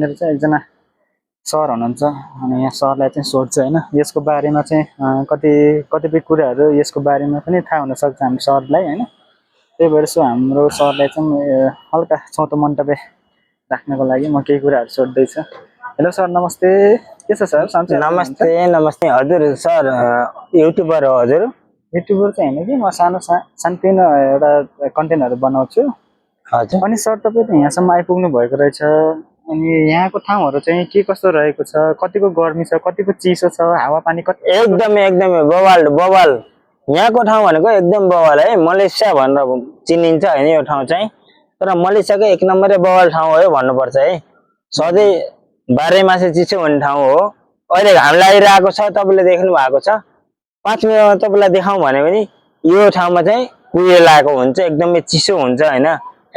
मेरो चाहिँ एकजना सर हुनुहुन्छ अनि यहाँ सरलाई चाहिँ सोध्छु हैन यसको बारेमा चाहिँ कतिपय कुराहरू यसको बारेमा पनि थाहा हुन सक्छ हाम्रो सरलाई हैन त्यही भएर सो हाम्रो सरलाई चाहिँ हल्का छोटो मन्तव्य राख्नको लागि म केही कुराहरू सोध्दै छु। हेलो सर नमस्ते, के छ सर? सन्चै? नमस्ते नमस्ते हजुर सर, युट्युबर हो हजुर? युट्युबर चाहिँ हैन कि म सानोतिनो एउटा कन्टेन्टहरू बनाउँछु। हजुर। अनि सर तपाईँ त यहाँसम्म आइपुग्नु भएको रहेछ। अनि यहाँको ठाउँहरू चाहिँ के कस्तो रहेको छ, कतिको गर्मी छ, कतिको चिसो छ, हावापानी कति? एकदमै एकदमै बवाल बवाल। यहाँको ठाउँ भनेको एकदम बवाल है, मलेसिया भनेर चिनिन्छ हैन यो ठाउँ चाहिँ। तर मलेसियाको एक नम्बरै बवाल ठाउँ हो भन्नुपर्छ है। सधैँ 12 मासे चिसो हुने ठाउँ हो। अहिले घाम लागिरहेको छ, तपाईँले देख्नु भएको छ। 5 मिनेटमा तपाईँलाई देखाउँ भने पनि यो ठाउँमा चाहिँ कुहिरो लागेको हुन्छ, एकदमै चिसो हुन्छ हैन।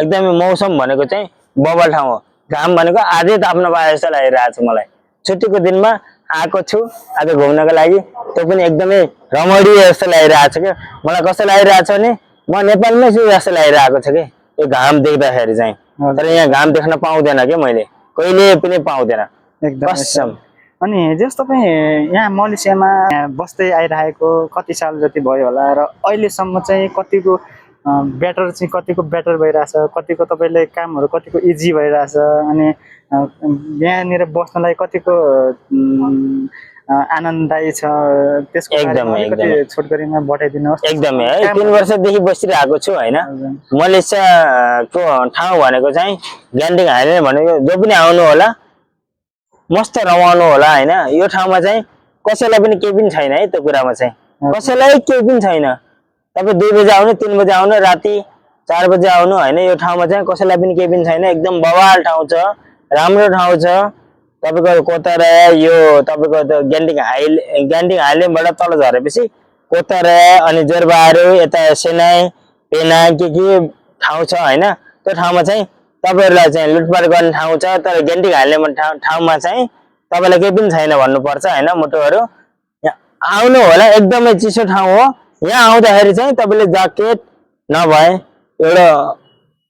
एकदमै मौसम भनेको चाहिँ बवाल ठाउँ हो। घाम भनेको आजै ताप्न पाए जस्तो लागिरहेको छ मलाई। छुट्टीको दिनमा आएको छु आज घुम्नको लागि, त्यो पनि एकदमै रमणीय जस्तो लागिरहेको छ क्या। मलाई कस्तो लागिरहेको छ भने म नेपालमै छु जस्तो लागिरहेको छ कि यो घाम देख्दाखेरि चाहिँ। तर यहाँ घाम देख्न पाउँदैन कि मैले, कहिले पनि पाउँदैन कसम। अनि जस तपाईँ यहाँ मलेसियामा बस्दै आइरहेको कति साल जति भयो होला र अहिलेसम्म चाहिँ कतिको बेटर भइरहेछ, कतिको तपाईँले कामहरू कतिको इजी भइरहेछ, अनि यहाँनिर बस्नलाई कतिको आनन्ददायी छ त्यसको बारेमा अलिकति छोटकरीमा बताइदिनुहोस्। एकदमै है, 3 वर्षदेखि बसिरहेको छु हैन। मलेसियाको ठाउँ भनेको चाहिँ ग्यान्डिङ आइल्यान्ड भनेको जो पनि आउनु होला मस्त रमाउनु होला हैन। यो ठाउँमा चाहिँ कसैलाई पनि केही पनि छैन है, त्यो कुरामा चाहिँ कसैलाई केही पनि छैन। तपाईँ 2 बजे आउनु, 3 बजे आउनु, राति 4 बजे आउनु हैन, यो ठाउँमा चाहिँ कसैलाई पनि केही पनि छैन। एकदम बवाल ठाउँ छ, राम्रो ठाउँ छ। तपाईको कोतरा यो तपाईको त ग्यान्डिङ आइल्यान्डबाट तल झरेपछि कोतरा अनि जोरबहारु यता सेनाई पेना के ठाउँ छ हैन। त्यो ठाउँमा चाहिँ तपाईहरुलाई चाहिँ लुटपाट गर्ने ठाउँ छ। तर ग्यान्डिङ आइल्यान्ड ठाउँमा चाहिँ तपाईलाई केही पनि छैन भन्नुपर्छ हैन मुटुहरु। आउनु होला, एकदमै चिसो ठाउँ हो। यहाँ आउँदाखेरि चाहिँ तपाईले ज्याकेट नभए एउटा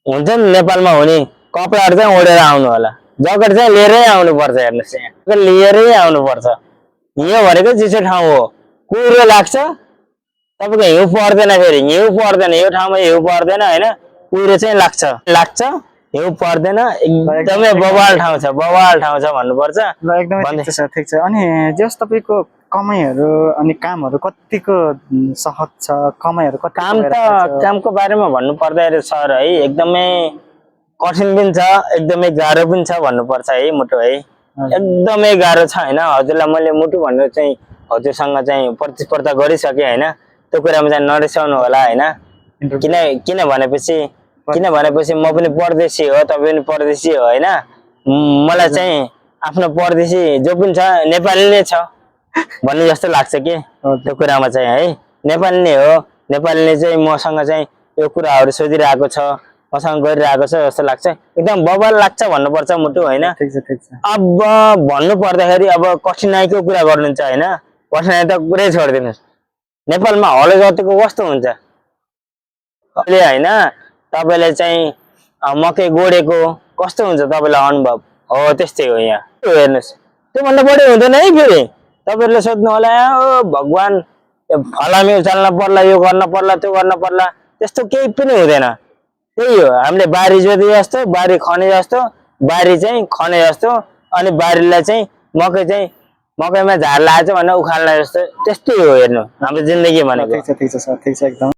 हुन्छ नि नेपालमा हुने कपडाहरु चाहिँ ओढेर आउनु होला। ज्याकेट चाहिँ लिएरै आउनु पर्छ, हेर्नुस् यहाँ लिएरै आउनु पर्छ। यो भनेको चिसो ठाउँ हो, कुहिरो लाग्छ। तपाईको हिउँ पर्दैन, फेरि हिउँ पर्दैन यो ठाउँमा, हिउँ पर्दैन हैन। कुहिरो चाहिँ लाग्छ हिउँ पर्दैन। एकदमै बवाल ठाउँ छ भन्नुपर्छ। एकदमै ठिक छ। अनि जस तपाईको कमाइहरू अनि कामहरू कतिको सहज छ, कमाइहरू कति? कामको बारेमा भन्नु पर्दाखेरि सर है एकदमै कठिन पनि छ, एकदमै गाह्रो पनि छ भन्नुपर्छ है मुटु है। एकदमै गाह्रो छ हैन। हजुरलाई मैले मुटु भनेर चाहिँ हजुरसँग चाहिँ प्रतिस्पर्धा गरिसके हैन। त्यो कुरामा चाहिँ नरिसाउनु होला हैन। किन भनेपछि म पनि परदेशी हो, तपाईँ पनि परदेशी हो हैन। मलाई चाहिँ आफ्नो परदेशी जो पनि छ नेपाली नै छ भन्ने जस्तो लाग्छ कि त्यो कुरामा चाहिँ है। नेपाली नै हो, नेपालीले चाहिँ मसँग चाहिँ यो कुराहरू सोधिरहेको छ, मसँग गरिरहेको छ जस्तो लाग्छ। एकदम बवाल लाग्छ भन्नुपर्छ मुटु हैन। ठिक छ। अब भन्नु पर्दाखेरि अब कठिनाइको कुरा गर्नुहुन्छ हैन, कठिनाइ त कुरै छोडिदिनुस्। नेपालमा हलो जातिको कस्तो हुन्छ अहिले हैन, तपाईले चाहिँ मकै गोडेको कस्तो हुन्छ तपाईलाई अनुभव हो, त्यस्तै हो यहाँ। हेर्नुस् त्योभन्दा बढी हुँदैन है। फेरि तपाईहरुले सोध्नु होला ओ भगवान फलामे उचाल्न पर्ला, यो गर्न पर्ला, त्यो गर्न पर्ला, त्यस्तो केही पनि हुँदैन। त्यही हो, हामीले बारी जोते जस्तो, बारी खने जस्तो, बारी चाहिँ खने जस्तो, अनि बारीलाई चाहिँ मकैमा झार लागेछ भनेर उखाल्न जस्तो, त्यस्तै हो हेर्नु हाम्रो जिन्दगी भनेको। ठिक छ सर, ठिक छ एकदम।